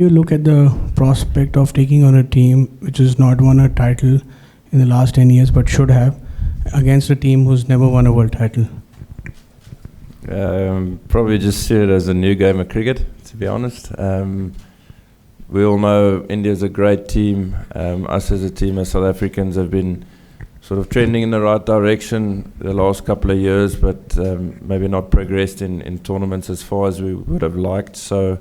You look at the prospect of taking on a team which has not won a title in the last 10 years but should have, against a team who's never won a world title? Probably just see it as a new game of cricket, to be honest. We all know India's a great team. Us as a team, as South Africans, have been sort of trending in the right direction the last couple of years, but maybe not progressed in tournaments as far as we would have liked. So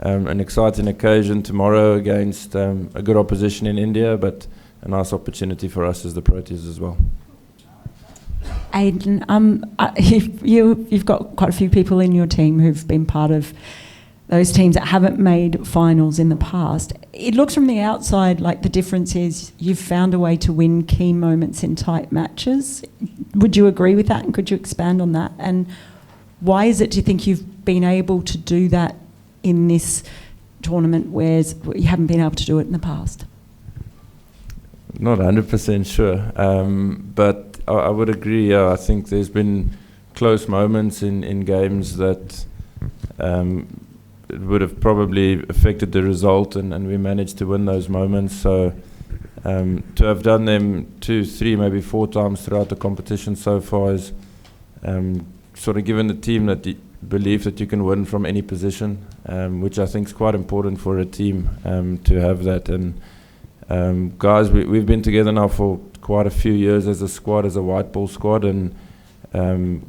an exciting occasion tomorrow against a good opposition in India, but a nice opportunity for us as the Proteas as well. Aiden, you've got quite a few people in your team who've been part of those teams that haven't made finals in the past. It looks from the outside like the difference is you've found a way to win key moments in tight matches. Would you agree with that, and could you expand on that? And why is it, do you think, you've been able to do that in this tournament whereas you haven't been able to do it in the past? Not 100% sure, but I would agree. I think there's been close moments in games that it would have probably affected the result, and we managed to win those moments. So to have done them 2, 3, maybe 4 times throughout the competition so far is sort of given the team that belief that you can win from any position, which I think is quite important for a team to have that. And guys, we've been together now for quite a few years as a squad, as a white ball squad, and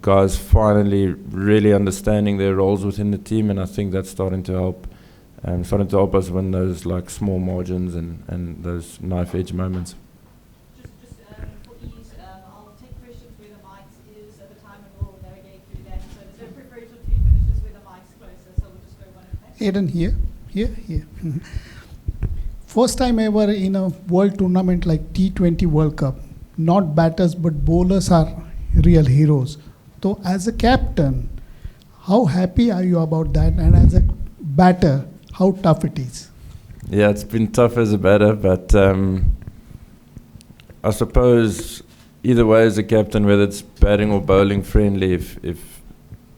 guys finally really understanding their roles within the team, and I think that's starting to help us win those like small margins and those knife edge moments. Just for ease, I'll take questions where the mic is at the time, and we'll navigate through that. So there's no preferential treatment, it's just where the mic's closer, so we'll just go one at a time. Aiden, here. First time ever in a world tournament like T20 World Cup, not batters but bowlers are real heroes. So as a captain, how happy are you about that? And as a batter, how tough it is? Yeah, it's been tough as a batter, but I suppose either way as a captain, whether it's batting or bowling friendly, if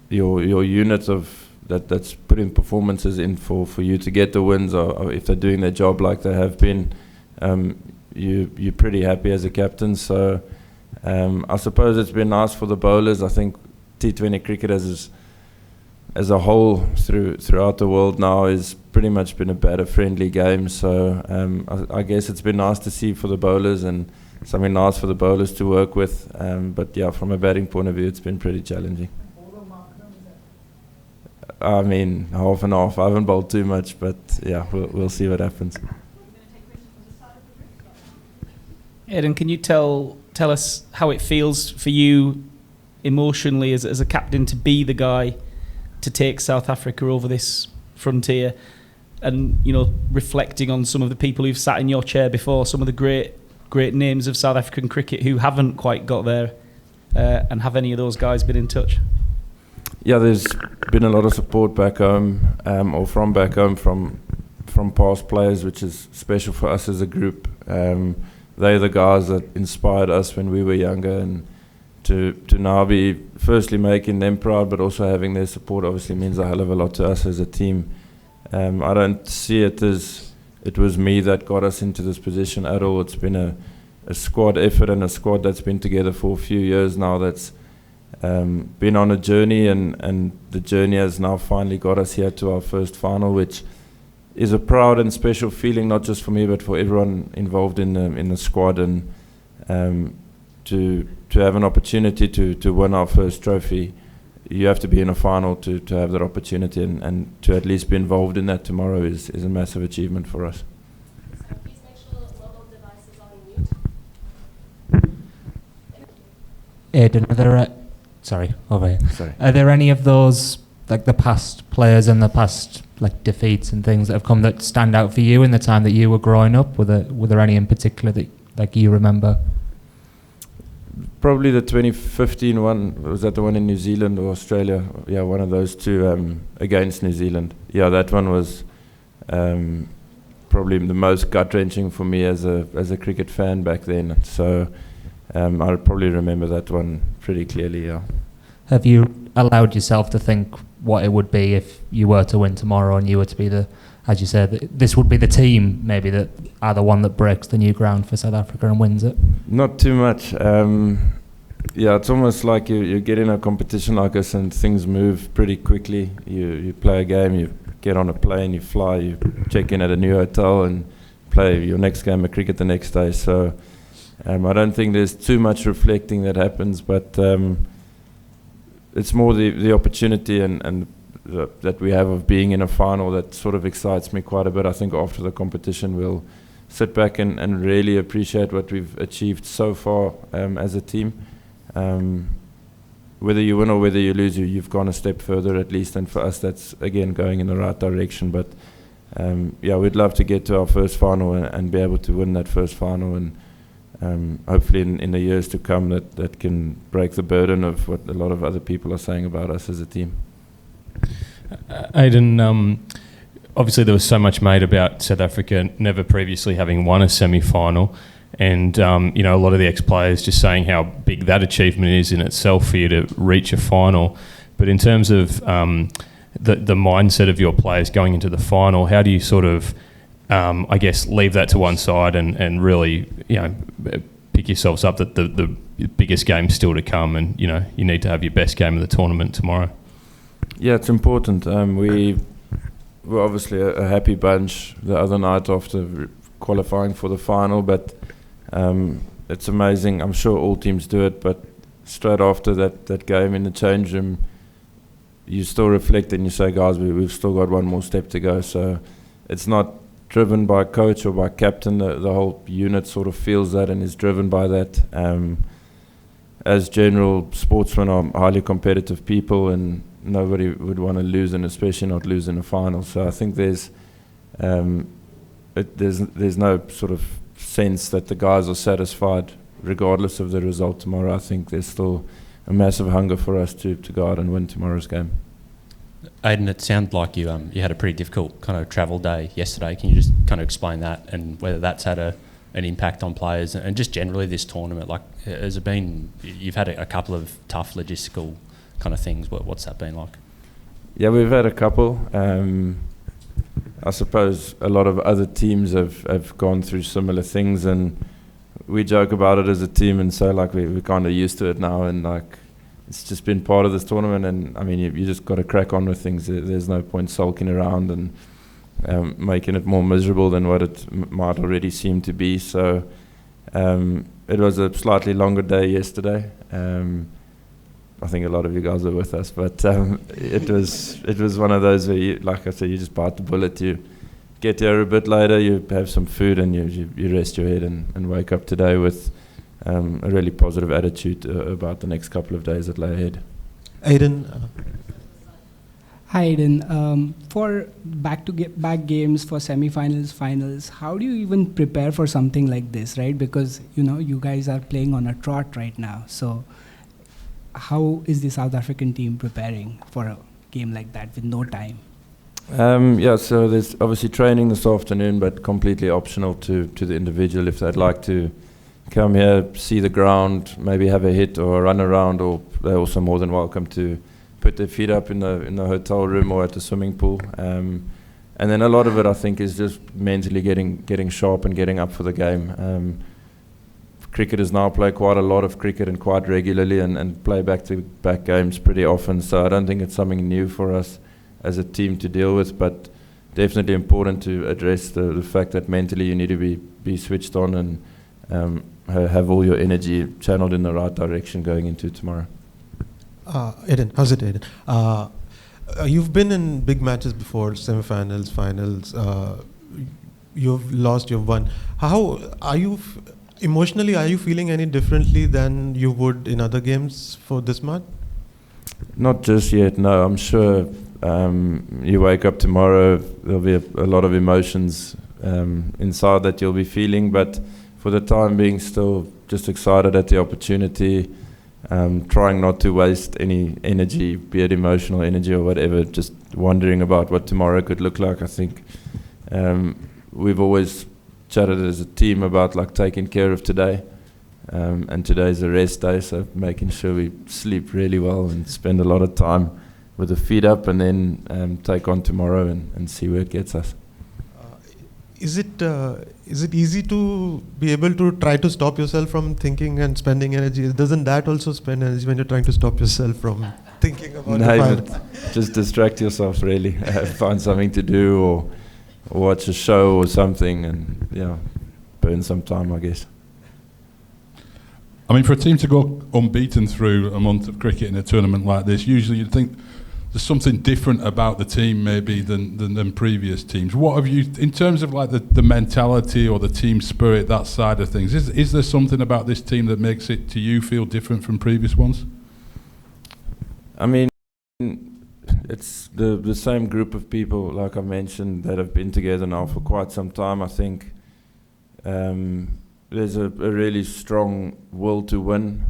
your unit of that's putting performances in for you to get the wins, or if they're doing their job like they have been, you're pretty happy as a captain. So I suppose it's been nice for the bowlers. I think T20 cricket as a whole throughout the world now is pretty much been a batter-friendly game. So I guess it's been nice to see for the bowlers and something nice for the bowlers to work with. But yeah, from a batting point of view, it's been pretty challenging. I mean, half and half. I haven't bowled too much, but yeah, we'll see what happens. Aiden, can you tell us how it feels for you emotionally as a captain to be the guy to take South Africa over this frontier, and reflecting on some of the people who've sat in your chair before, some of the great names of South African cricket who haven't quite got there, and have any of those guys been in touch? Yeah, there's been a lot of support back home, or from back home from past players, which is special for us as a group. They're the guys that inspired us when we were younger, and to now be firstly making them proud, but also having their support obviously means a hell of a lot to us as a team. I don't see it as it was me that got us into this position at all. It's been a squad effort, and a squad that's been together for a few years now, that's been on a journey, and the journey has now finally got us here to our first final, which is a proud and special feeling, not just for me but for everyone involved in the squad. And to have an opportunity to win our first trophy, you have to be in a final to have that opportunity, and to at least be involved in that tomorrow is a massive achievement for us. So please make sure mobile devices are on mute. Aiden, are there any of those, like the past players and the past like defeats and things that have come that stand out for you in the time that you were growing up? Were there any in particular that like you remember? Probably the 2015 one. Was that the one in New Zealand or Australia? Yeah, one of those two against New Zealand. Yeah, that one was probably the most gut-wrenching for me as a cricket fan back then. So I'll probably remember that one pretty clearly, yeah. Have you allowed yourself to think what it would be if you were to win tomorrow and you were to be the as you said, this would be the team maybe that are the one that breaks the new ground for South Africa and wins it? Not too much. Yeah, it's almost like you get in a competition like this and things move pretty quickly. You play a game, you get on a plane, you fly, you check in at a new hotel and play your next game of cricket the next day. So I don't think there's too much reflecting that happens, but it's more the opportunity and that we have of being in a final that sort of excites me quite a bit. I think after the competition we'll sit back and really appreciate what we've achieved so far as a team. Whether you win or whether you lose, you've gone a step further at least, and for us that's again going in the right direction. But yeah, we'd love to get to our first final and be able to win that first final, and hopefully in the years to come that can break the burden of what a lot of other people are saying about us as a team. Aiden, obviously there was so much made about South Africa never previously having won a semi-final, and you know, a lot of the ex-players just saying how big that achievement is in itself for you to reach a final. But in terms of the mindset of your players going into the final, how do you sort of, I guess, leave that to one side and really, you know, pick yourselves up that the biggest game's still to come, and you know, you need to have your best game of the tournament tomorrow? Yeah, it's important. We were obviously a happy bunch the other night after qualifying for the final, but it's amazing. I'm sure all teams do it, but straight after that game in the change room, you still reflect and you say, guys, we've still got one more step to go. So it's not driven by coach or by captain. The whole unit sort of feels that and is driven by that. As general sportsmen are highly competitive people, and nobody would want to lose, and especially not lose in a final. So I think there's no sort of sense that the guys are satisfied regardless of the result tomorrow. I think there's still a massive hunger for us to go out and win tomorrow's game. Aiden, it sounded like you had a pretty difficult kind of travel day yesterday. Can you just kind of explain that and whether that's had an impact on players and just generally this tournament? Like, has it been, you've had a couple of tough logistical kind of things. What's that been like? Yeah, we've had a couple. I suppose a lot of other teams have gone through similar things, and we joke about it as a team and say like we're kind of used to it now, and like it's just been part of this tournament. And I mean, you just got to crack on with things. There's no point sulking around and making it more miserable than what it might already seem to be. So it was a slightly longer day yesterday. I think a lot of you guys were with us, but it was one of those where, you, like I said, you just bite the bullet. You get here a bit later, you have some food, and you rest your head and wake up today with a really positive attitude about the next couple of days that lay ahead. Aiden. Hi Aiden. For back games, for semi-finals, finals, how do you even prepare for something like this, right? Because you know you guys are playing on a trot right now, so how is the South African team preparing for a game like that with no time? Yeah, so there's obviously training this afternoon, but completely optional to the individual. If they'd like to come here, see the ground, maybe have a hit or a run around, or they're also more than welcome to put their feet up in the hotel room or at the swimming pool. And then a lot of it, I think, is just mentally getting sharp and getting up for the game. Cricketers now play quite a lot of cricket and quite regularly and play back-to-back games pretty often, so I don't think it's something new for us as a team to deal with, but definitely important to address the fact that mentally you need to be switched on and have all your energy channeled in the right direction going into tomorrow. Aiden, how's it, Aiden? You've been in big matches before, semi-finals, finals. You've lost, you've won. How are you... Emotionally, are you feeling any differently than you would in other games for this match? Not just yet, no. I'm sure you wake up tomorrow, there'll be a lot of emotions inside that you'll be feeling, but for the time being, still just excited at the opportunity, trying not to waste any energy, be it emotional energy or whatever, just wondering about what tomorrow could look like. I think we've always chatted as a team about like taking care of today, and today's a rest day, so making sure we sleep really well and spend a lot of time with the feet up, and then take on tomorrow and see where it gets us. is it easy to be able to try to stop yourself from thinking and spending energy? Doesn't that also spend energy when you're trying to stop yourself from thinking about the final? Just distract yourself, really. Find something to do, or watch a show or something, and burn some time, I guess. I mean, for a team to go unbeaten through a month of cricket in a tournament like this, usually you'd think there's something different about the team maybe than previous teams. What have you, in terms of like the mentality or the team spirit, that side of things, is there something about this team that makes it, to you, feel different from previous ones? I mean, it's the same group of people, like I mentioned, that have been together now for quite some time. I think there's a really strong will to win.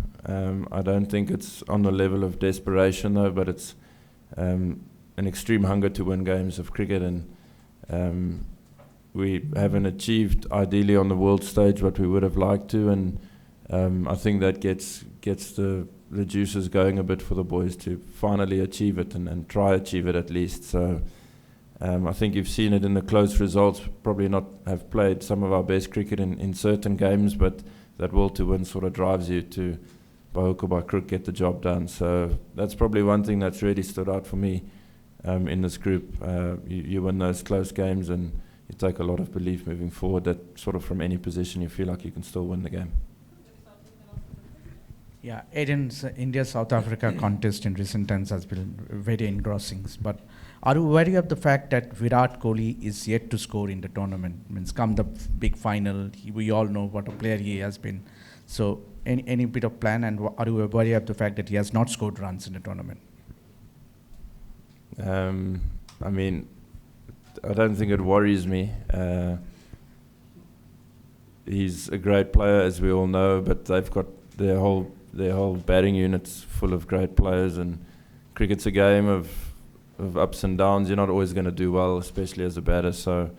I don't think it's on the level of desperation though, but it's an extreme hunger to win games of cricket, and we haven't achieved ideally on the world stage what we would have liked to, and I think that gets the juices going a bit for the boys to finally achieve it and try achieve it at least. So I think you've seen it in the close results, probably not have played some of our best cricket in certain games, but that will to win sort of drives you to, by hook or by crook, get the job done. So that's probably one thing that's really stood out for me in this group. You win those close games and you take a lot of belief moving forward that sort of from any position you feel like you can still win the game. Yeah, Aiden's India-South Africa contest in recent times has been very engrossing. But are you wary of the fact that Virat Kohli is yet to score in the tournament? Means come the big final, we all know what a player he has been. So any bit of plan, and are you wary of the fact that he has not scored runs in the tournament? I mean, I don't think it worries me. He's a great player, as we all know, but they've got their whole batting unit's full of great players, and cricket's a game of ups and downs. You're not always going to do well, especially as a batter. So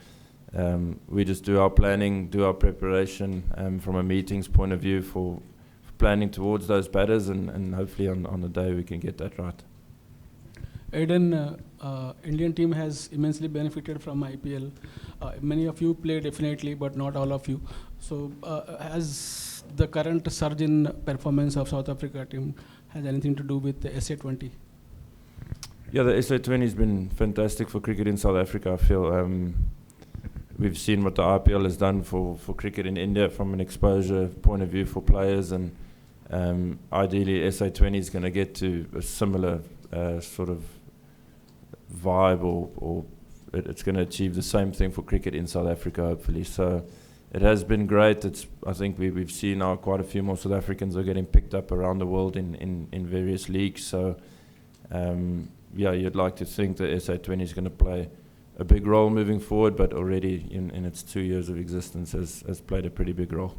we just do our planning, do our preparation from a meetings point of view for planning towards those batters, and hopefully on the day we can get that right. Aiden, Indian team has immensely benefited from IPL. Many of you play definitely, but not all of you. So has the current surge in performance of South Africa team has anything to do with the SA20? Yeah, the SA20 has been fantastic for cricket in South Africa. I feel we've seen what the IPL has done for cricket in India from an exposure point of view for players, and ideally SA20 is going to get to a similar sort of vibe, or it's going to achieve the same thing for cricket in South Africa, hopefully. So it has been great. I think we've seen now quite a few more South Africans are getting picked up around the world in various leagues. So yeah, you'd like to think that SA20 is going to play a big role moving forward, but already in its 2 years of existence has played a pretty big role.